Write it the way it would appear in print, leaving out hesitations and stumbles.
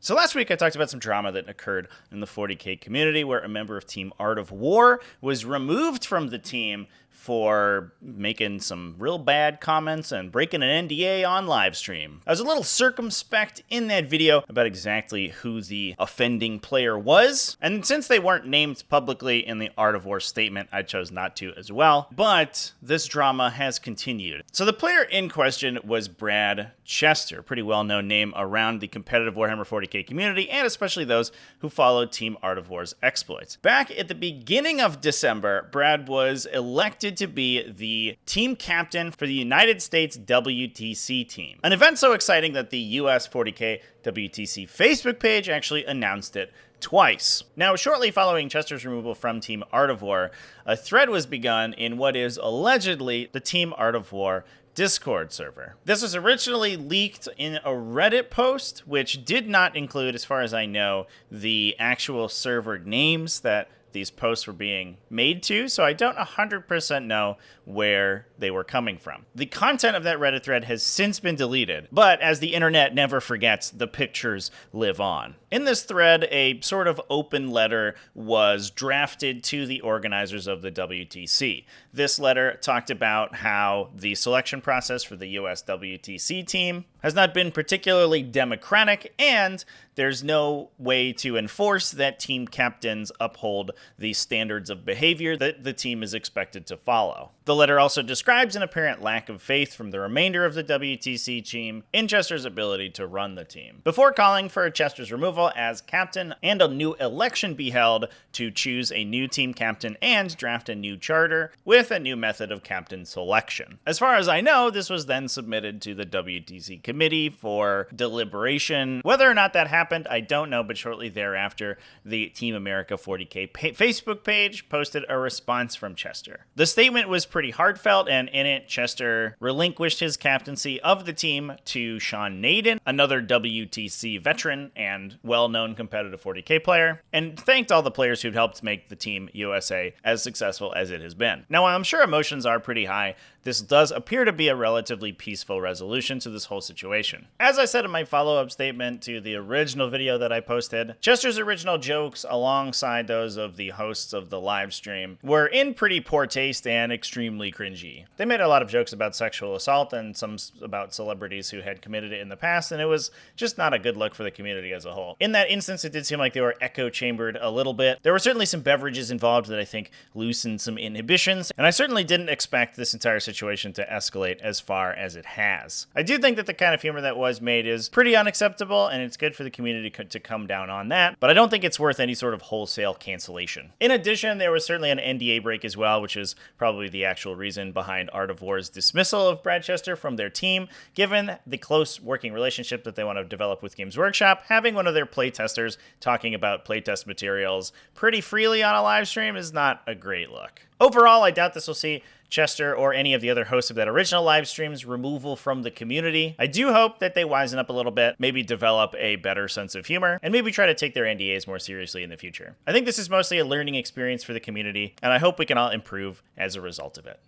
So last week I talked about some drama that occurred in the 40K community where a member of Team Art of War was removed from the team for making some real bad comments and breaking an NDA on livestream. I was a little circumspect in that video about exactly who the offending player was, and since they weren't named publicly in the Art of War statement, I chose not to as well, but this drama has continued. So the player in question was Brad Chester, a pretty well-known name around the competitive Warhammer 40K community, and especially those who followed Team Art of War's exploits. Back at the beginning of December, Brad was elected to be the team captain for the United States WTC team. An event so exciting that the US 40K WTC Facebook page actually announced it twice. Now, shortly following Chester's removal from Team Art of War, a thread was begun in what is allegedly the Team Art of War Discord server. This was originally leaked in a Reddit post, which did not include, as far as I know, the actual server names that these posts were being made to, so I don't 100% know where they were coming from. The content of that Reddit thread has since been deleted, but as the internet never forgets, the pictures live on. In this thread, a sort of open letter was drafted to the organizers of the WTC. This letter talked about how the selection process for the US WTC team has not been particularly democratic, and there's no way to enforce that team captains uphold the standards of behavior that the team is expected to follow. The letter also describes an apparent lack of faith from the remainder of the WTC team in Chester's ability to run the team, before calling for Chester's removal as captain and a new election be held to choose a new team captain and draft a new charter with a new method of captain selection. As far as I know, this was then submitted to the WTC committee for deliberation. Whether or not that happened, I don't know, but shortly thereafter, the Team America 40K Facebook page posted a response from Chester. The statement was pretty heartfelt, and in it, Chester relinquished his captaincy of the team to Sean Naden, another WTC veteran and well-known competitive 40K player, and thanked all the players who'd helped make the Team USA as successful as it has been. Now, while I'm sure emotions are pretty high, this does appear to be a relatively peaceful resolution to this whole situation. As I said in my follow-up statement to the original video that I posted, Chester's original jokes alongside those of the hosts of the live stream were in pretty poor taste and extremely cringy. They made a lot of jokes about sexual assault and some about celebrities who had committed it in the past, and it was just not a good look for the community as a whole. In that instance, it did seem like they were echo-chambered a little bit. There were certainly some beverages involved that I think loosened some inhibitions, and I certainly didn't expect this entire situation to escalate as far as it has. I do think that the kind of humor that was made is pretty unacceptable, and it's good for the community to come down on that, but I don't think it's worth any sort of wholesale cancellation. In addition, there was certainly an NDA break as well, which is probably the actual reason behind Art of War's dismissal of Brad Chester from their team, given the close working relationship that they want to develop with Games Workshop. Having one of their playtesters talking about playtest materials pretty freely on a live stream is not a great look. Overall, I doubt this will see Chester or any of the other hosts of that original live stream's removal from the community. I do hope that they wisen up a little bit, maybe develop a better sense of humor, and maybe try to take their NDAs more seriously in the future. I think this is mostly a learning experience for the community, and I hope we can all improve as a result of it.